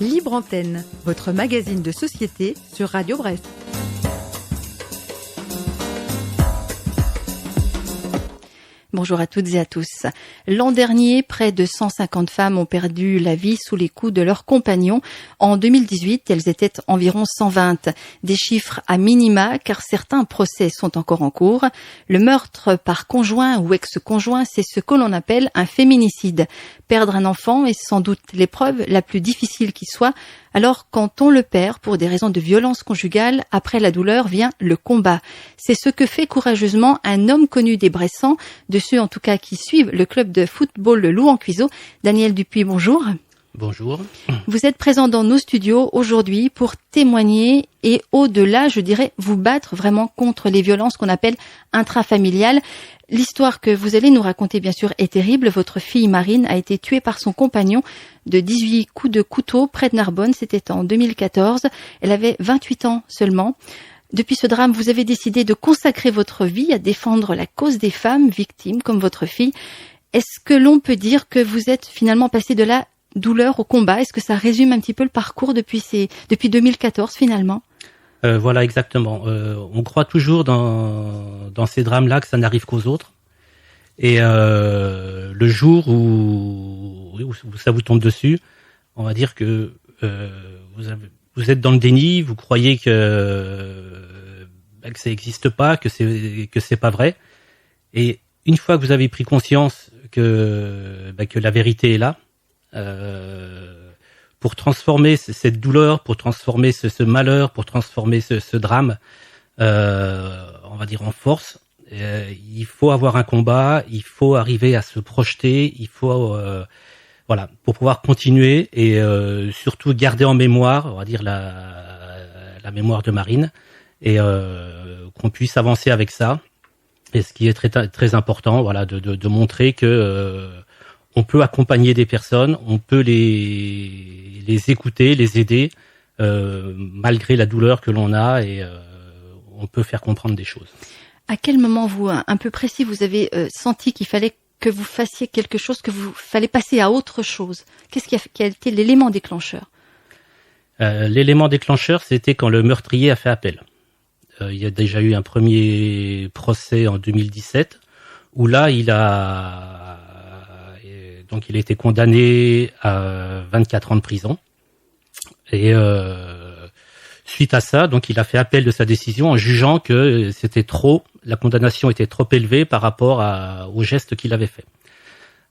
Libre Antenne, votre magazine de société sur Radio Brest. Bonjour à toutes et à tous. L'an dernier, près de 150 femmes ont perdu la vie sous les coups de leurs compagnons. En 2018, elles étaient environ 120. Des chiffres à minima, car certains procès sont encore en cours. Le meurtre par conjoint ou ex-conjoint, c'est ce que l'on appelle un féminicide. Perdre un enfant est sans doute l'épreuve la plus difficile qui soit. Alors, quand on le perd pour des raisons de violence conjugale, après la douleur vient le combat. C'est ce que fait courageusement un homme connu des Bressans, de ceux en tout cas qui suivent le club de football Le Loup-en-Cuiseaux. Daniel Dupuis, bonjour. Bonjour. Vous êtes présent dans nos studios aujourd'hui pour témoigner et au-delà, je dirais, vous battre vraiment contre les violences qu'on appelle intrafamiliales. L'histoire que vous allez nous raconter, bien sûr, est terrible. Votre fille Marine a été tuée par son compagnon de 18 coups de couteau près de Narbonne. C'était en 2014. Elle avait 28 ans seulement. Depuis ce drame, vous avez décidé de consacrer votre vie à défendre la cause des femmes victimes comme votre fille. Est-ce que l'on peut dire que vous êtes finalement passé de la douleur au combat? Est-ce que ça résume un petit peu le parcours depuis 2014 finalement? Voilà, exactement. On croit toujours dans ces drames-là que ça n'arrive qu'aux autres. Et le jour où ça vous tombe dessus, on va dire que vous êtes dans le déni, vous croyez que ça n'existe pas, que c'est pas vrai. Et une fois que vous avez pris conscience que la vérité est là, pour transformer cette douleur, pour transformer ce malheur, pour transformer ce drame, on va dire en force, il faut avoir un combat, il faut arriver à se projeter, il faut pour pouvoir continuer et surtout garder en mémoire, on va dire la mémoire de Marine et qu'on puisse avancer avec ça. Et ce qui est très très important, de montrer que on peut accompagner des personnes, on peut les écouter, les aider, malgré la douleur que l'on a, et on peut faire comprendre des choses. À quel moment, vous, un peu précis, vous avez senti qu'il fallait que vous fassiez quelque chose, que vous fallait passer à autre chose? Qu'est-ce qui a été l'élément déclencheur? L'élément déclencheur, c'était quand le meurtrier a fait appel. Il y a déjà eu un premier procès en 2017, où là, il a été condamné à 24 ans de prison. Et suite à ça, donc il a fait appel de sa décision en jugeant que la condamnation était trop élevée par rapport au geste qu'il avait fait.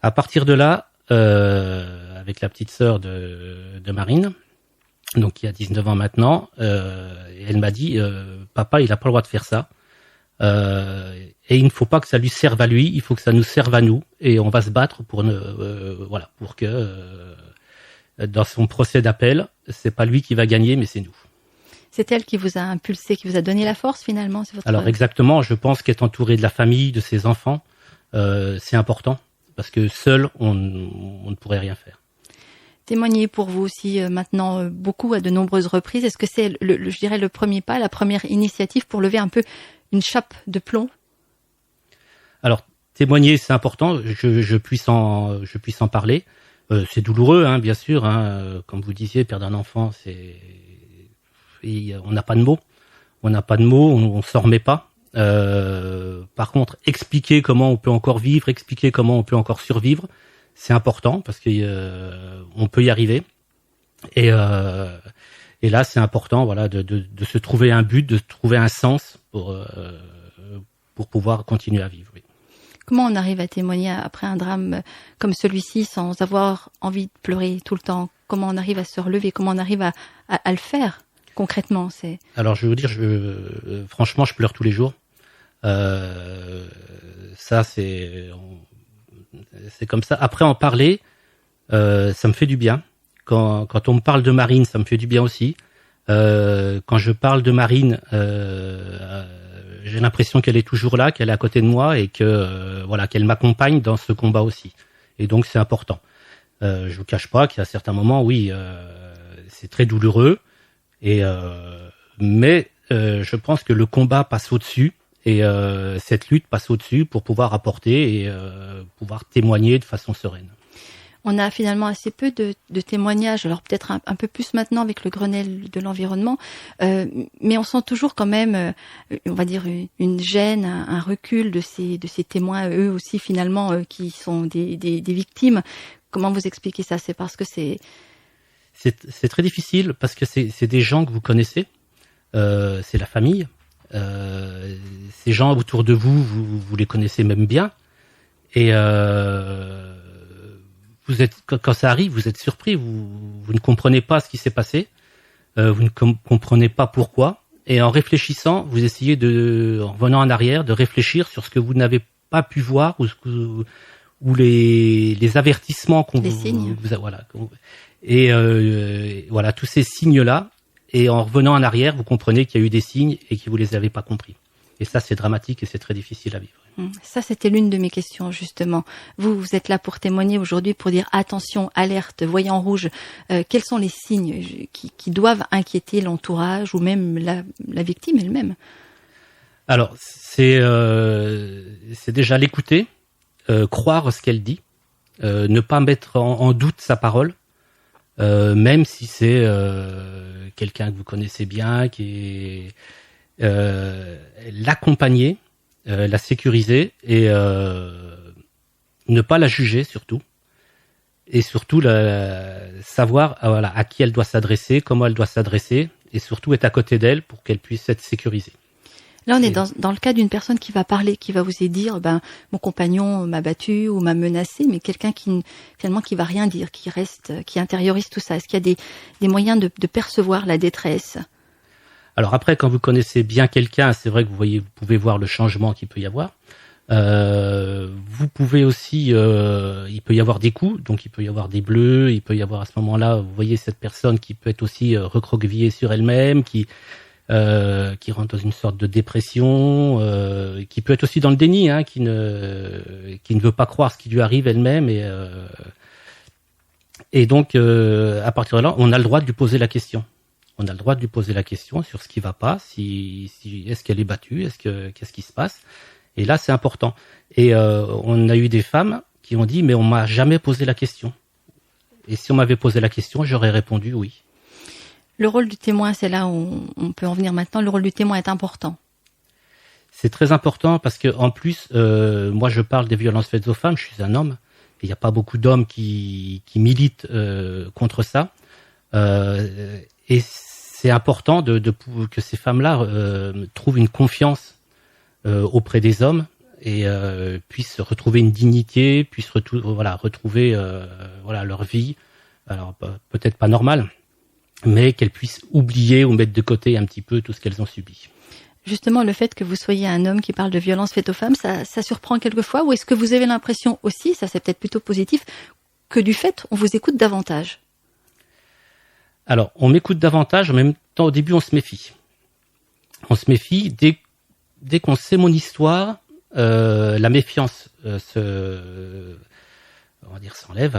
À partir de là, avec la petite sœur de Marine, donc qui a 19 ans maintenant, elle m'a dit papa, il a pas le droit de faire ça. Et il ne faut pas que ça lui serve à lui, il faut que ça nous serve à nous, et on va se battre pour que dans son procès d'appel, c'est pas lui qui va gagner, mais c'est nous. C'est elle qui vous a impulsé, qui vous a donné la force finalement? Alors exactement, je pense qu'être entouré de la famille, de ses enfants, c'est important, parce que seul, on ne pourrait rien faire. Témoigner pour vous aussi maintenant beaucoup à de nombreuses reprises. Est-ce que c'est le premier pas, la première initiative pour lever un peu une chape de plomb? Alors, témoigner, c'est important. Je puisse en parler. C'est douloureux, hein, bien sûr. Hein, comme vous disiez, perdre un enfant, on n'a pas de mots. On s'en remet pas. Par contre, expliquer comment on peut encore vivre, expliquer comment on peut encore survivre, c'est important parce que on peut y arriver. Et là, c'est important, de se trouver un but, de trouver un sens pour pouvoir continuer à vivre. Oui. Comment on arrive à témoigner après un drame comme celui-ci sans avoir envie de pleurer tout le temps? Comment on arrive à se relever? Comment on arrive à le faire concrètement? Alors, je vais vous dire, franchement, je pleure tous les jours. Ça, c'est comme ça. Après, en parler, ça me fait du bien. Quand on me parle de Marine, ça me fait du bien aussi. Quand je parle de Marine, j'ai l'impression qu'elle est toujours là, qu'elle est à côté de moi et qu'elle m'accompagne dans ce combat aussi. Et donc c'est important. Je vous cache pas qu'il y a certains moments, oui, c'est très douloureux. Mais je pense que le combat passe au-dessus et cette lutte passe au-dessus pour pouvoir apporter et pouvoir témoigner de façon sereine. On a finalement assez peu de témoignages, alors peut-être un peu plus maintenant avec le Grenelle de l'environnement, mais on sent toujours quand même, on va dire, une gêne, un recul de ces témoins, eux aussi finalement, qui sont des victimes. Comment vous expliquez ça? C'est parce que c'est très difficile, parce que c'est des gens que vous connaissez, c'est la famille. Ces gens autour de vous les connaissez même bien, et vous êtes, quand ça arrive, vous êtes surpris, vous ne comprenez pas ce qui s'est passé, vous ne comprenez pas pourquoi, et en réfléchissant, vous essayez en revenant en arrière, de réfléchir sur ce que vous n'avez pas pu voir, ou les avertissements qu'on vous a, voilà. Et voilà, tous ces signes-là, et en revenant en arrière, vous comprenez qu'il y a eu des signes et que vous les avez pas compris. Et ça, c'est dramatique et c'est très difficile à vivre. Ça, c'était l'une de mes questions, justement. Vous êtes là pour témoigner aujourd'hui, pour dire attention, alerte, voyant rouge. Quels sont les signes qui doivent inquiéter l'entourage ou même la victime elle-même? Alors, c'est déjà l'écouter, croire ce qu'elle dit, ne pas mettre en doute sa parole, même si c'est quelqu'un que vous connaissez bien, qui est l'accompagner, la sécuriser, et ne pas la juger surtout, et surtout savoir à qui elle doit s'adresser, comment elle doit s'adresser, et surtout être à côté d'elle pour qu'elle puisse être sécurisée. Là, on est dans le cas d'une personne qui va parler, qui va vous dire, mon compagnon m'a battu ou m'a menacé, mais quelqu'un qui va rien dire, qui intériorise tout ça. Est-ce qu'il y a des moyens de percevoir la détresse? Alors après, quand vous connaissez bien quelqu'un, c'est vrai que vous pouvez voir le changement qu'il peut y avoir. Vous pouvez aussi, il peut y avoir des coups, donc il peut y avoir des bleus, il peut y avoir à ce moment-là, vous voyez cette personne qui peut être aussi recroquevillée sur elle-même, qui rentre dans une sorte de dépression, qui peut être aussi dans le déni, qui ne veut pas croire ce qui lui arrive elle-même, et donc à partir de là, on a le droit de lui poser la question. On a le droit de lui poser la question sur ce qui va pas, si est-ce qu'elle est battue, qu'est-ce qui se passe. Et là, c'est important. Et on a eu des femmes qui ont dit, mais on m'a jamais posé la question. Et si on m'avait posé la question, j'aurais répondu oui. Le rôle du témoin, c'est là où on peut en venir maintenant. Le rôle du témoin est important. C'est très important parce que en plus, moi, je parle des violences faites aux femmes. Je suis un homme. Il n'y a pas beaucoup d'hommes qui militent contre ça. Et c'est important que ces femmes-là trouvent une confiance auprès des hommes et puissent retrouver une dignité, puissent retrouver leur vie. Alors peut-être pas normale, mais qu'elles puissent oublier ou mettre de côté un petit peu tout ce qu'elles ont subi. Justement, le fait que vous soyez un homme qui parle de violences faites aux femmes, ça surprend quelquefois, ou est-ce que vous avez l'impression aussi, ça c'est peut-être plutôt positif, que du fait on vous écoute davantage? Alors, on m'écoute davantage, en même temps, au début, on se méfie. On se méfie, dès qu'on sait mon histoire, la méfiance s'enlève,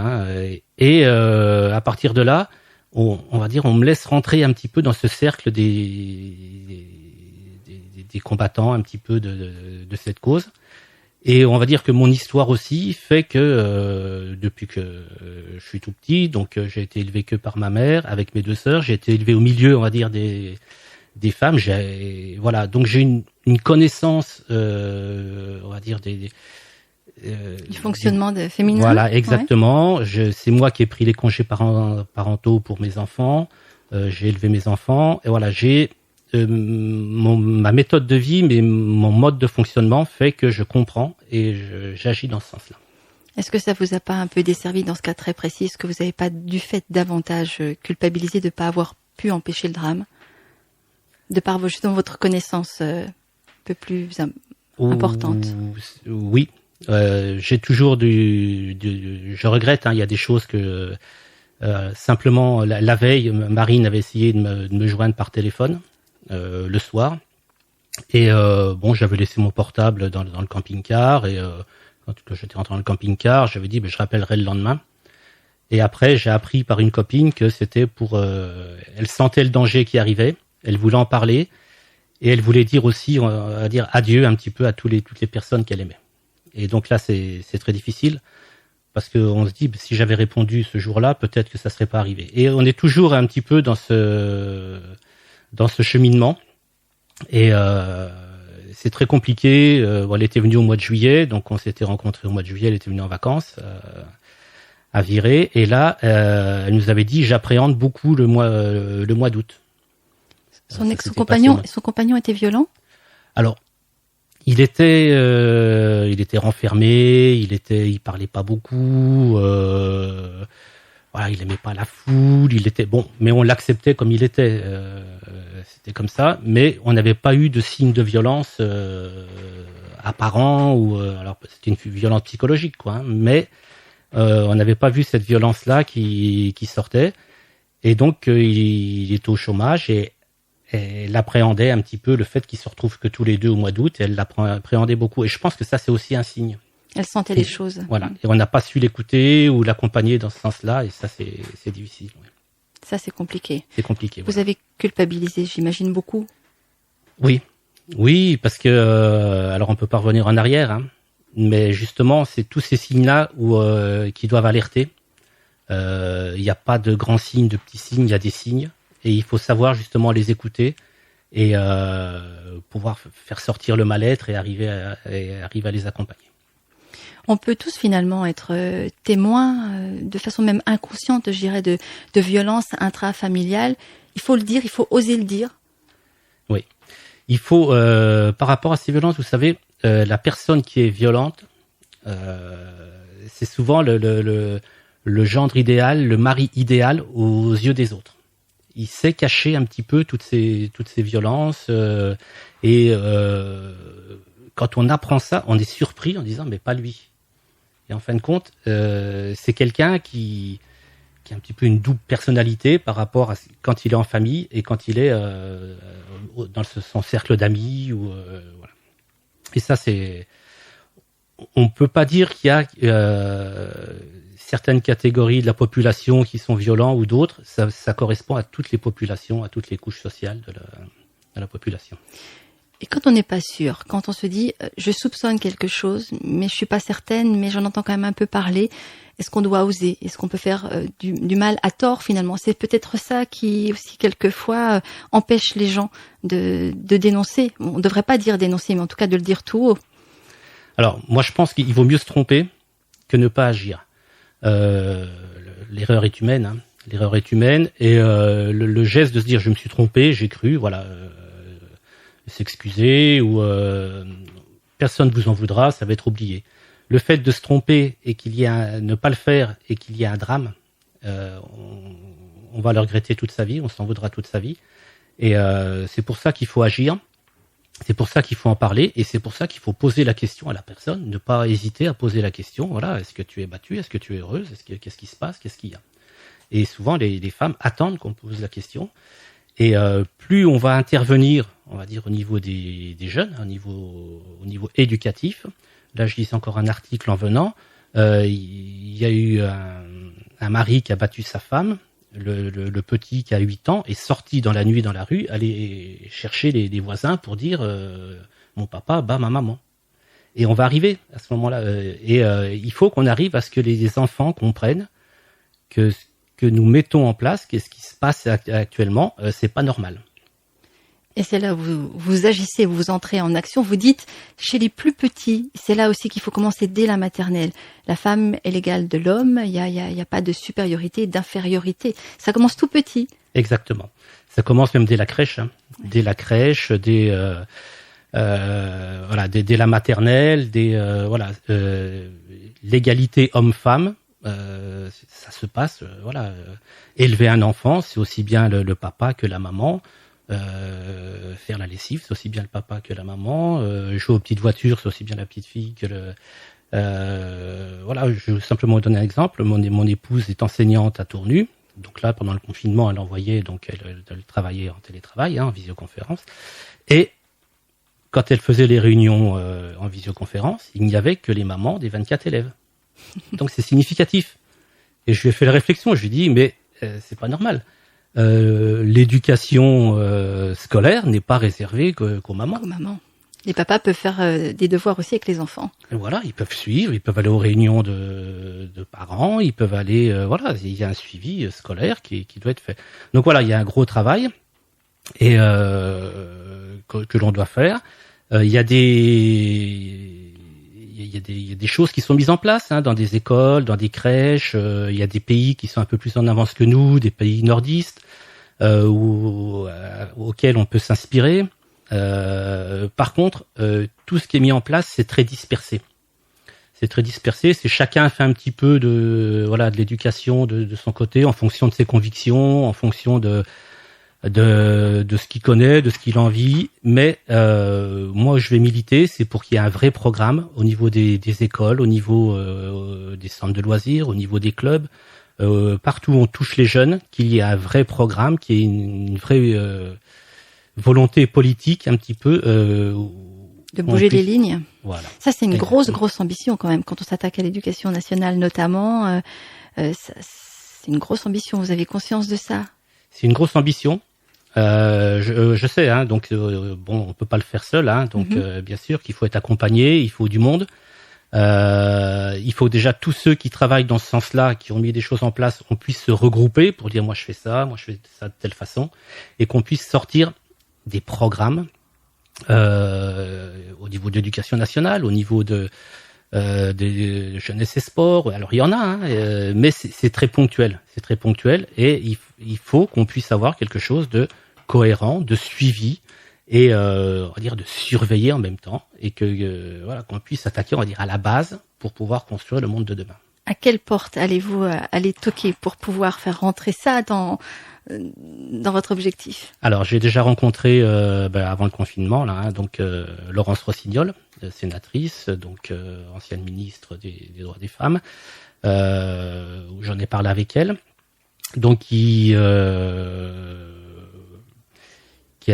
et à partir de là, on me laisse rentrer un petit peu dans ce cercle des combattants, un petit peu de cette cause. Et on va dire que mon histoire aussi fait que depuis que je suis tout petit, donc j'ai été élevé que par ma mère avec mes deux sœurs, j'ai été élevé au milieu, on va dire des femmes. Donc j'ai une connaissance, on va dire du fonctionnement féminin. Voilà, exactement. Ouais. C'est moi qui ai pris les congés parentaux pour mes enfants. J'ai élevé mes enfants et voilà, j'ai ma méthode de vie, mais mon mode de fonctionnement fait que je comprends et j'agis dans ce sens-là. Est-ce que ça vous a pas un peu desservi dans ce cas très précis? Est-ce que vous n'avez pas du fait davantage culpabilisé de ne pas avoir pu empêcher le drame, de par justement votre connaissance un peu plus importante? Oui, j'ai toujours je regrette. Il y a des choses que simplement la veille, Marine avait essayé de me joindre par téléphone. Le soir, et j'avais laissé mon portable dans le camping-car, et quand j'étais rentré dans le camping-car, j'avais dit je rappellerai le lendemain. Et après, j'ai appris par une copine que c'était elle sentait le danger qui arrivait, elle voulait en parler, et elle voulait dire aussi, dire adieu un petit peu à toutes les personnes qu'elle aimait. Et donc là, c'est très difficile. parce que on se dit si j'avais répondu ce jour-là, peut-être que ça serait pas arrivé. Et on est toujours un petit peu dans ce cheminement. Et c'est très compliqué. Elle était venue au mois de juillet, donc on s'était rencontrés au mois de juillet. Elle était venue en vacances à Viré, et là, elle nous avait dit j'appréhende beaucoup le mois d'août. Son compagnon était violent? Alors, il était renfermé, il parlait pas beaucoup, il aimait pas la foule, il était bon, mais on l'acceptait comme il était, c'était comme ça, mais on n'avait pas eu de signe de violence apparent ou alors c'était une violence psychologique quoi, hein, mais on n'avait pas vu cette violence là qui sortait, et donc il était au chômage et elle appréhendait un petit peu le fait qu'ils se retrouvent que tous les deux au mois d'août, et elle l'appréhendait beaucoup. Et je pense que ça, c'est aussi un signe. Elle sentait les choses. Voilà. Et on n'a pas su l'écouter ou l'accompagner dans ce sens-là, et ça, c'est difficile. Ouais. Ça, c'est compliqué. C'est compliqué. Vous avez culpabilisé, j'imagine, beaucoup? Oui, parce que, alors on peut pas revenir en arrière, hein, mais justement, c'est tous ces signes-là qui doivent alerter. Il n'y a pas de grands signes, de petits signes, il y a des signes. Et il faut savoir justement les écouter et pouvoir faire sortir le mal-être et arriver à les accompagner. On peut tous finalement être témoins, de façon même inconsciente, je dirais, de violences intrafamiliales. Il faut le dire, il faut oser le dire. Oui. Il faut, par rapport à ces violences, vous savez, la personne qui est violente, c'est souvent le gendre idéal, le mari idéal aux yeux des autres. Il sait cacher un petit peu toutes ces violences et quand on apprend ça, on est surpris en disant mais pas lui. Et en fin de compte, c'est quelqu'un qui a un petit peu une double personnalité par rapport à quand il est en famille et quand il est dans son cercle d'amis ou voilà. Et ça on peut pas dire qu'il y a certaines catégories de la population qui sont violents ou d'autres, ça correspond à toutes les populations, à toutes les couches sociales de la population. Et quand on n'est pas sûr, quand on se dit je soupçonne quelque chose, mais je suis pas certaine, mais j'en entends quand même un peu parler, est-ce qu'on doit oser? Est-ce qu'on peut faire du mal à tort finalement? C'est peut-être ça qui aussi quelquefois empêche les gens de dénoncer. On ne devrait pas dire dénoncer, mais en tout cas de le dire tout haut. Alors moi je pense qu'il vaut mieux se tromper que ne pas agir. L'erreur est humaine, hein. L'erreur est humaine et le geste de se dire je me suis trompé, j'ai cru, voilà, s'excuser ou personne vous en voudra, ça va être oublié. Le fait de se tromper et ne pas le faire et qu'il y ait un drame, on va le regretter toute sa vie, on s'en voudra toute sa vie. Et c'est pour ça qu'il faut agir. C'est pour ça qu'il faut en parler et c'est pour ça qu'il faut poser la question à la personne, ne pas hésiter à poser la question. Voilà, est-ce que tu es battue, est-ce que tu es heureuse, qu'est-ce qui se passe, qu'est-ce qu'il y a? Et souvent les femmes attendent qu'on pose la question. Et plus on va intervenir, on va dire au niveau des jeunes, au niveau éducatif. Là, je lisais encore un article en venant. Il y a eu un mari qui a battu sa femme. Le petit qui a 8 ans est sorti dans la nuit dans la rue, aller chercher les voisins pour dire mon papa bat ma maman. Et on va arriver à ce moment-là. Il faut qu'on arrive à ce que les enfants comprennent que ce que nous mettons en place, qu'est-ce qui se passe actuellement, c'est pas normal. Et c'est là où vous agissez, vous entrez en action, vous dites, chez les plus petits, c'est là aussi qu'il faut commencer dès la maternelle. La femme est l'égale de l'homme, il y a pas de supériorité, d'infériorité. Ça commence tout petit. Exactement. Ça commence même dès la crèche, hein. Ouais. Dès la crèche, dès la maternelle, l'égalité homme-femme. Ça se passe, élever un enfant, c'est aussi bien le papa que la maman. Faire la lessive, c'est aussi bien le papa que la maman. Jouer aux petites voitures, c'est aussi bien la petite fille que je vais simplement vous donner un exemple. Mon épouse est enseignante à Tournu. Donc là, pendant le confinement, elle envoyait, elle travaillait en télétravail, en visioconférence. Et quand elle faisait les réunions en visioconférence, il n'y avait que les mamans des 24 élèves. Donc c'est significatif. Et je lui ai fait la réflexion, je lui ai dit, mais c'est pas normal. L'éducation scolaire n'est pas réservée qu'aux mamans. Aux mamans. Les papas peuvent faire des devoirs aussi avec les enfants. Et voilà, ils peuvent suivre, ils peuvent aller aux réunions de parents, ils peuvent aller, voilà, il y a un suivi scolaire qui doit être fait. Donc voilà, il y a un gros travail et que l'on doit faire. Il y a des choses qui sont mises en place dans des écoles, dans des crèches. Il y a des pays qui sont un peu plus en avance que nous, des pays nordistes auxquels on peut s'inspirer. Par contre, tout ce qui est mis en place, c'est très dispersé. C'est chacun fait un petit peu de l'éducation de son côté, en fonction de ses convictions, en fonction de ce qu'il connaît, de ce qu'il a envie. Mais moi, je vais militer, c'est pour qu'il y ait un vrai programme au niveau des écoles, au niveau des centres de loisirs, au niveau des clubs, partout où on touche les jeunes, qu'il y ait un vrai programme, qu'il y ait une vraie volonté politique un petit peu de bouger les lignes. Voilà. Ça, c'est une grosse ambition quand même. Quand on s'attaque à l'éducation nationale notamment, c'est une grosse ambition. Vous avez conscience de ça? C'est une grosse ambition. Je sais, donc on peut pas le faire seul, donc bien sûr qu'il faut être accompagné, il faut du monde. Il faut déjà tous ceux qui travaillent dans ce sens-là, qui ont mis des choses en place, on puisse se regrouper pour dire moi je fais ça de telle façon, et qu'on puisse sortir des programmes au niveau de l'éducation nationale, au niveau de jeunesse et sport. Alors il y en a, mais c'est très ponctuel, et il faut qu'on puisse avoir quelque chose de cohérent, de suivi et on va dire de surveiller en même temps, et que qu'on puisse s'attaquer, on va dire, à la base pour pouvoir construire le monde de demain. À quelle porte allez-vous aller toquer pour pouvoir faire rentrer ça dans votre objectif? Alors, j'ai déjà rencontré avant le confinement Laurence Rossignol, sénatrice, ancienne ministre des droits des femmes, où j'en ai parlé avec elle, qui a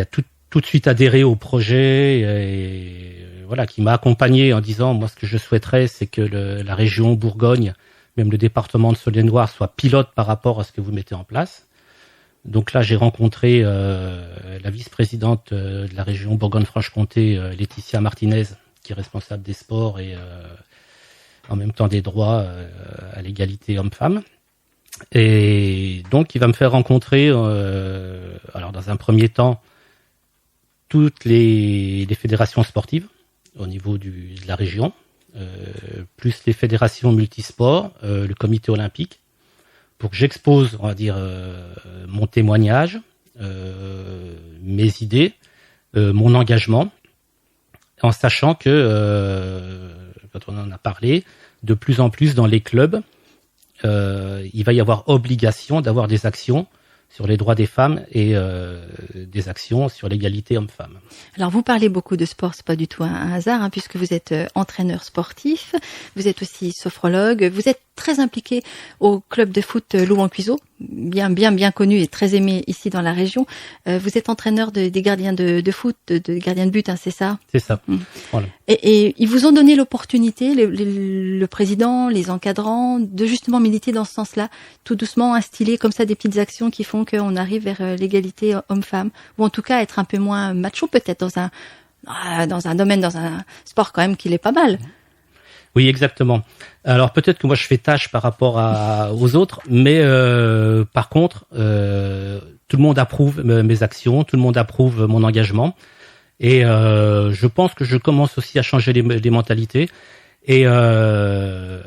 tout de suite adhéré au projet et qui m'a accompagné en disant moi ce que je souhaiterais c'est que la région Bourgogne, même le département de Saône-et-Loire, soit pilote par rapport à ce que vous mettez en place. Donc là j'ai rencontré la vice-présidente de la région Bourgogne-Franche-Comté, Laetitia Martinez, qui est responsable des sports et en même temps des droits à l'égalité homme-femme. Et donc il va me faire rencontrer dans un premier temps toutes les fédérations sportives au niveau de la région, plus les fédérations multisports, le comité olympique, pour que j'expose, on va dire, mon témoignage, mes idées, mon engagement, en sachant que, quand on en a parlé, de plus en plus dans les clubs, il va y avoir obligation d'avoir des actions sur les droits des femmes et des actions sur l'égalité homme-femme. Alors vous parlez beaucoup de sport, c'est pas du tout un hasard, puisque vous êtes entraîneur sportif, vous êtes aussi sophrologue, vous êtes très impliqué au club de foot Louan-Cuiseaux, bien connu et très aimé ici dans la région. Vous êtes entraîneur des gardiens de foot, de gardiens de but, c'est ça? C'est ça. Voilà. Et ils vous ont donné l'opportunité, le président, les encadrants, de justement militer dans ce sens-là, tout doucement instiller comme ça des petites actions qui font qu'on arrive vers l'égalité homme-femme, ou en tout cas être un peu moins macho peut-être dans un domaine, dans un sport quand même qu'il est pas mal. Oui, exactement. Alors peut-être que moi je fais tâche par rapport aux autres, mais par contre, tout le monde approuve mes actions, tout le monde approuve mon engagement, et je pense que je commence aussi à changer les mentalités, et ça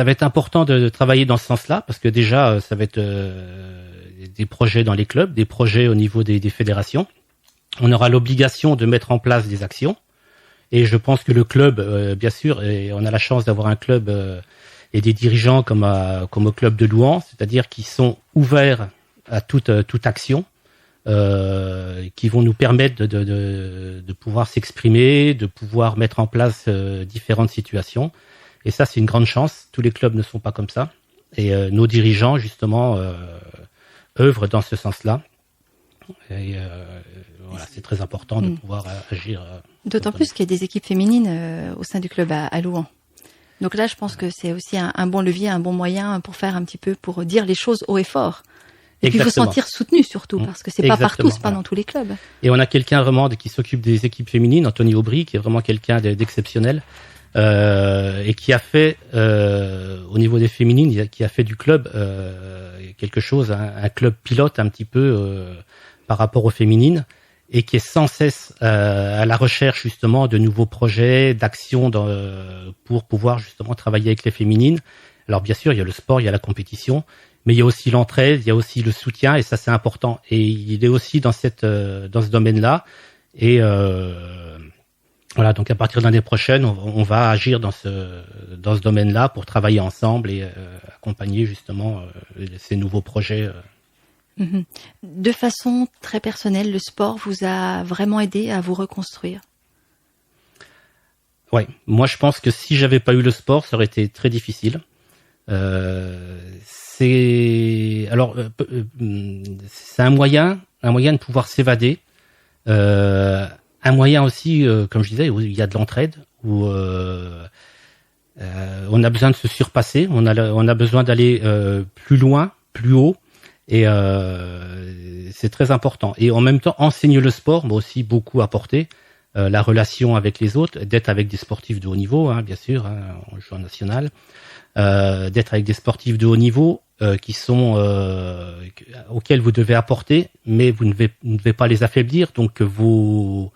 va être important de travailler dans ce sens-là, parce que déjà ça va être des projets dans les clubs, des projets au niveau des fédérations. On aura l'obligation de mettre en place des actions. Et je pense que le club, bien sûr, et on a la chance d'avoir un club et des dirigeants comme au club de Louan, c'est-à-dire qui sont ouverts à toute action, qui vont nous permettre de pouvoir s'exprimer, de pouvoir mettre en place différentes situations. Et ça, c'est une grande chance. Tous les clubs ne sont pas comme ça. Et nos dirigeants, justement, œuvrent dans ce sens-là. Et c'est très important de pouvoir agir. D'autant plus qu'il y a des équipes féminines au sein du club à Louan. Donc là, je pense que c'est aussi un bon levier, un bon moyen pour faire un petit peu, pour dire les choses haut et fort. Et puis vous sentir soutenu surtout, parce que c'est pas partout, c'est pas dans tous les clubs. Et on a quelqu'un vraiment qui s'occupe des équipes féminines, Anthony Aubry, qui est vraiment quelqu'un d'exceptionnel, et qui a fait, au niveau des féminines, qui a fait du club quelque chose, un club pilote un petit peu par rapport aux féminines, et qui est sans cesse à la recherche justement de nouveaux projets, d'actions pour pouvoir justement travailler avec les féminines. Alors bien sûr, il y a le sport, il y a la compétition, mais il y a aussi l'entraide, il y a aussi le soutien, et ça c'est important. Et il est aussi dans ce domaine-là. Et voilà, donc à partir de l'année prochaine, on va agir dans ce domaine-là pour travailler ensemble et accompagner justement ces nouveaux projets. De façon très personnelle, le sport vous a vraiment aidé à vous reconstruire? Ouais, moi je pense que si j'avais pas eu le sport, ça aurait été très difficile. C'est un moyen de pouvoir s'évader, un moyen aussi, comme je disais, où il y a de l'entraide, où on a besoin de se surpasser, on a besoin d'aller plus loin, plus haut, et c'est très important. Et en même temps, enseigner le sport m'a aussi beaucoup apporté. La relation avec les autres, d'être avec des sportifs de haut niveau, bien sûr, on joue en national, d'être avec des sportifs de haut niveau qui sont auxquels vous devez apporter, mais vous ne devez pas les affaiblir. Donc vos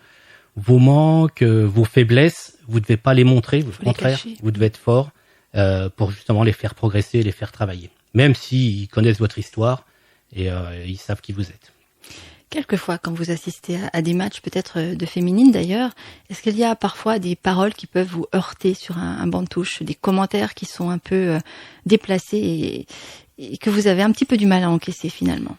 manques, vos faiblesses, vous ne devez pas les montrer. Au contraire, vous devez être fort pour justement les faire progresser, les faire travailler. Même s'ils connaissent votre histoire et ils savent qui vous êtes. Quelquefois, quand vous assistez à des matchs, peut-être de féminines d'ailleurs, est-ce qu'il y a parfois des paroles qui peuvent vous heurter sur un banc de touche, des commentaires qui sont un peu déplacés et que vous avez un petit peu du mal à encaisser finalement?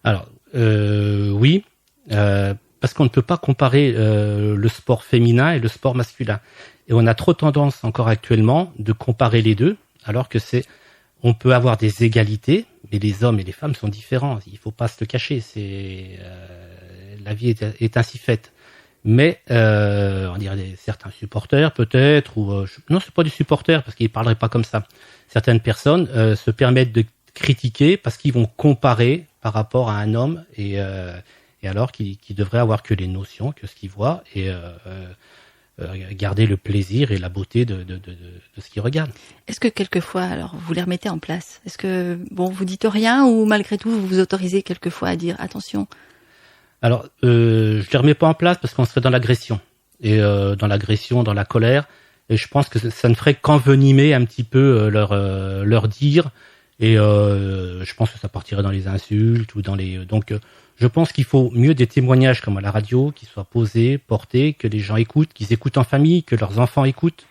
Alors, oui, parce qu'on ne peut pas comparer le sport féminin et le sport masculin. Et on a trop tendance encore actuellement de comparer les deux, alors que on peut avoir des égalités, mais les hommes et les femmes sont différents. Il faut pas se le cacher. La vie est ainsi faite. Mais on dirait certains supporters peut-être, ou non, c'est pas des supporters parce qu'ils parleraient pas comme ça. Certaines personnes se permettent de critiquer parce qu'ils vont comparer par rapport à un homme et alors qu'ils devraient avoir que les notions, que ce qu'ils voient et garder le plaisir et la beauté de ce qu'ils regardent. Est-ce que quelquefois, alors, vous les remettez en place? Est-ce que, vous dites rien ou malgré tout, vous vous autorisez quelquefois à dire attention? Alors, je les remets pas en place parce qu'on serait dans l'agression. Et dans l'agression, dans la colère. Et je pense que ça ne ferait qu'envenimer un petit peu leur dire. Et je pense que ça partirait dans les insultes ou dans les... Donc, je pense qu'il faut mieux des témoignages comme à la radio, qui soient posés, portés, que les gens écoutent, qu'ils écoutent en famille, que leurs enfants écoutent,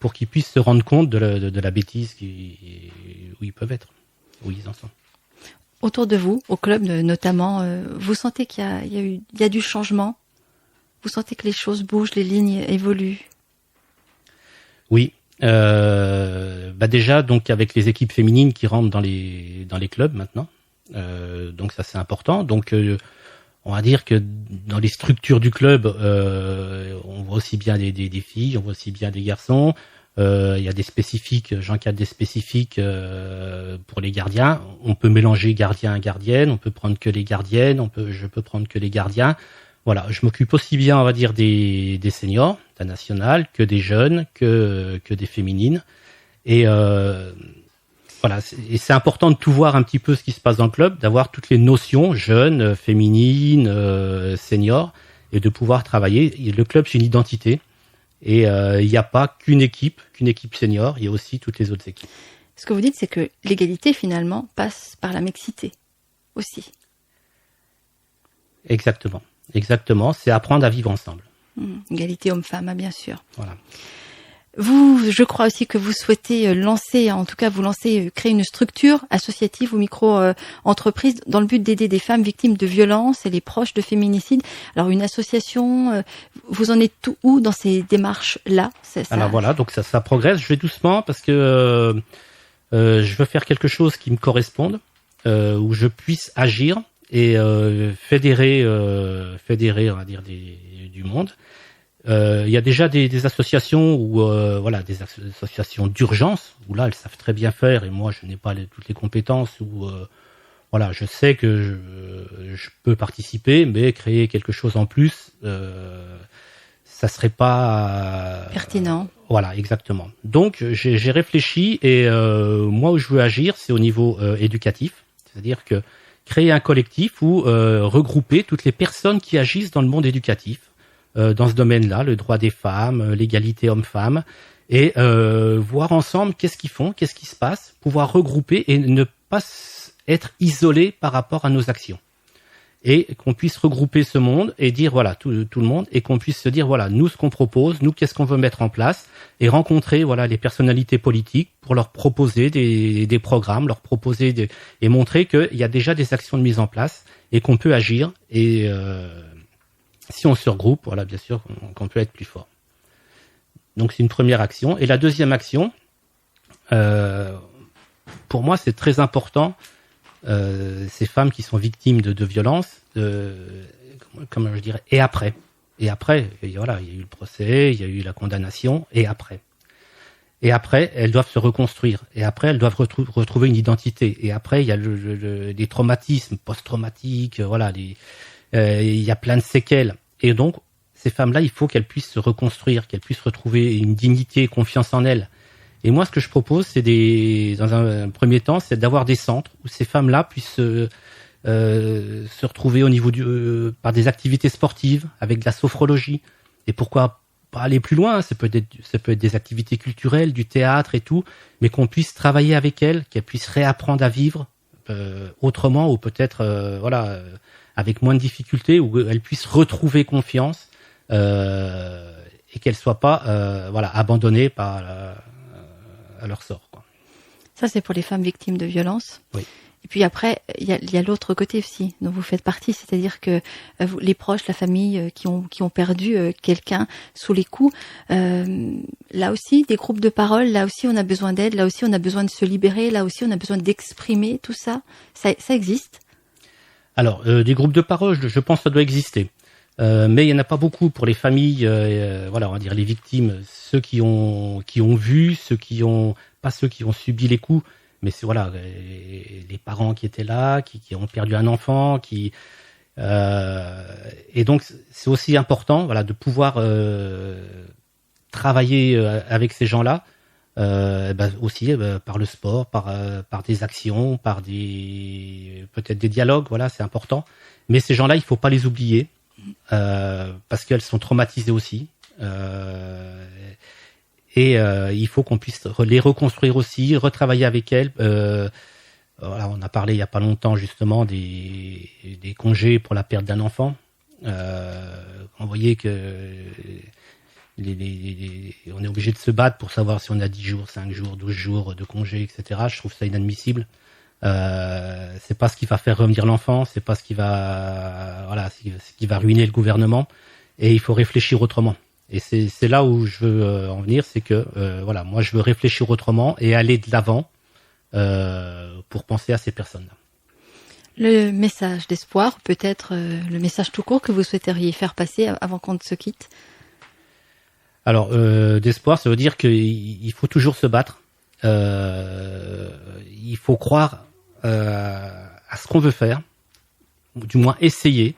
pour qu'ils puissent se rendre compte de la bêtise où ils peuvent être, où ils en sont. Autour de vous, au club notamment, vous sentez qu'il y a du changement? Vous sentez que les choses bougent, les lignes évoluent? Oui. Déjà, donc avec les équipes féminines qui rentrent dans les clubs maintenant. Donc ça c'est important. Donc on va dire que dans les structures du club, on voit aussi bien des filles, on voit aussi bien des garçons. Il y a des spécifiques, j'encadre des spécifiques pour les gardiens. On peut mélanger gardien et gardienne, on peut prendre que les gardiennes, je peux prendre que les gardiens. Voilà, je m'occupe aussi bien, on va dire, des seniors, de la nationale, que des jeunes, que des féminines. Et voilà, et c'est important de tout voir un petit peu ce qui se passe dans le club, d'avoir toutes les notions, jeunes, féminines, seniors, et de pouvoir travailler. Et le club, c'est une identité. Et il n'y a pas qu'une équipe senior, il y a aussi toutes les autres équipes. Ce que vous dites, c'est que l'égalité, finalement, passe par la mixité aussi. Exactement, c'est apprendre à vivre ensemble. Égalité homme-femme, bien sûr. Voilà. Vous, je crois aussi que vous souhaitez créer une structure associative ou micro-entreprise dans le but d'aider des femmes victimes de violences et les proches de féminicides. Alors une association, vous en êtes où dans ces démarches-là? Alors voilà, donc ça progresse. Je vais doucement parce que je veux faire quelque chose qui me corresponde, où je puisse agir et fédérer, on va dire, du monde. Il y a déjà des associations des associations d'urgence où là elles savent très bien faire et moi je n'ai pas toutes les compétences où voilà, je sais que je peux participer, mais créer quelque chose en plus, ça serait pas pertinent. Voilà, exactement. Donc j'ai réfléchi et moi où je veux agir, c'est au niveau éducatif, c'est-à-dire que créer un collectif ou regrouper toutes les personnes qui agissent dans le monde éducatif, dans ce domaine-là, le droit des femmes, l'égalité homme-femme, et voir ensemble qu'est-ce qu'ils font, qu'est-ce qui se passe, pouvoir regrouper et ne pas être isolé par rapport à nos actions. Et qu'on puisse regrouper ce monde et dire voilà tout le monde, et qu'on puisse se dire voilà nous ce qu'on propose, nous qu'est-ce qu'on veut mettre en place, et rencontrer voilà les personnalités politiques pour leur proposer des programmes, leur proposer et montrer qu'il y a déjà des actions de mise en place et qu'on peut agir, et si on se regroupe, voilà bien sûr qu'on peut être plus fort. Donc c'est une première action. Et la deuxième action, pour moi c'est très important. Ces femmes qui sont victimes de violences, comme je dirais, et après, voilà, il y a eu le procès, il y a eu la condamnation, et après, elles doivent se reconstruire, et après, elles doivent retrouver une identité, et après, il y a des traumatismes post-traumatiques, voilà, il y a plein de séquelles, et donc ces femmes-là, il faut qu'elles puissent se reconstruire, qu'elles puissent retrouver une dignité, confiance en elles. Et moi, ce que je propose, c'est dans un premier temps, c'est d'avoir des centres où ces femmes-là puissent se retrouver au niveau par des activités sportives, avec de la sophrologie. Et pourquoi pas aller plus loin, ça peut être des activités culturelles, du théâtre et tout, mais qu'on puisse travailler avec elles, qu'elles puissent réapprendre à vivre autrement, ou peut-être voilà avec moins de difficultés, où elles puissent retrouver confiance et qu'elles soient pas voilà abandonnées à leur sort, quoi. Ça, c'est pour les femmes victimes de violences. Oui. Et puis après, il y a l'autre côté aussi dont vous faites partie, c'est-à-dire que les proches, la famille qui ont perdu quelqu'un sous les coups, là aussi, des groupes de parole, là aussi on a besoin d'aide, là aussi on a besoin de se libérer, là aussi on a besoin d'exprimer tout ça. Ça existe? Alors, des groupes de parole, je pense que ça doit exister. Mais il y en a pas beaucoup pour les familles, voilà, on va dire les victimes, ceux qui ont vu, pas ceux qui ont subi les coups, mais c'est voilà les parents qui étaient là, qui ont perdu un enfant, et donc c'est aussi important, voilà, de pouvoir travailler avec ces gens-là, aussi par le sport, par des actions, par peut-être des dialogues, voilà, c'est important. Mais ces gens-là, il faut pas les oublier. Parce qu'elles sont traumatisées aussi, et il faut qu'on puisse les reconstruire aussi, retravailler avec elles. Voilà, on a parlé il y a pas longtemps justement des congés pour la perte d'un enfant. On voyait que on est obligé de se battre pour savoir si on a 10 jours, 5 jours, 12 jours de congés, etc. Je trouve ça inadmissible. C'est pas ce qui va faire revenir l'enfant, c'est pas ce qui va ruiner le gouvernement, et il faut réfléchir autrement. Et c'est là où je veux en venir, c'est que voilà, moi je veux réfléchir autrement et aller de l'avant pour penser à ces personnes-là. Le message d'espoir, peut-être le message tout court que vous souhaiteriez faire passer avant qu'on ne se quitte. Alors d'espoir, ça veut dire qu'il faut toujours se battre. Il faut croire à ce qu'on veut faire, ou du moins essayer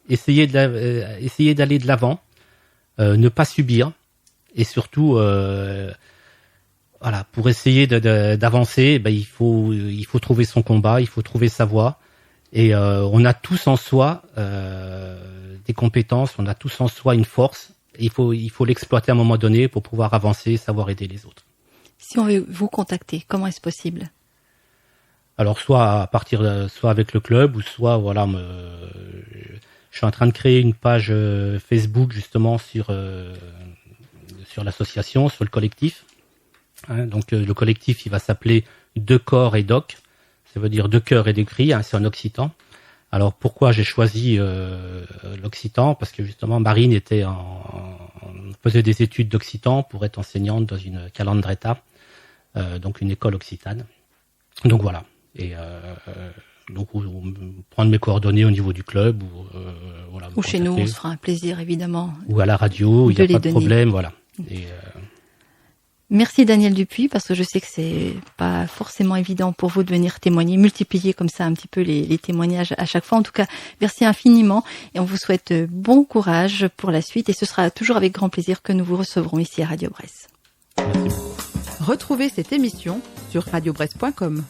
d'aller de l'avant, ne pas subir, et surtout voilà, pour essayer d'avancer, il faut trouver son combat, il faut trouver sa voie, et on a tous en soi des compétences, on a tous en soi une force, et il faut l'exploiter à un moment donné pour pouvoir avancer, savoir aider les autres. Si on veut vous contacter, comment est-ce possible? Alors soit avec le club, ou soit voilà, je suis en train de créer une page Facebook justement sur l'association, sur le collectif. Donc le collectif, il va s'appeler De Corps et Doc. Ça veut dire de cœur et d'écrit, c'est en occitan. Alors pourquoi j'ai choisi l'occitan? Parce que justement Marine faisait des études d'occitan pour être enseignante dans une calandreta, donc une école occitane. Donc voilà. Et donc prendre mes coordonnées au niveau du club, voilà, ou chez nous, on se fera un plaisir évidemment. Ou à la radio, il n'y a pas de problème, voilà. Et Merci Daniel Dupuis, parce que je sais que c'est pas forcément évident pour vous de venir témoigner, multiplier comme ça un petit peu les témoignages à chaque fois. En tout cas, merci infiniment et on vous souhaite bon courage pour la suite et ce sera toujours avec grand plaisir que nous vous recevrons ici à Radio Bresse. Merci. Retrouvez cette émission sur radiobresse.com.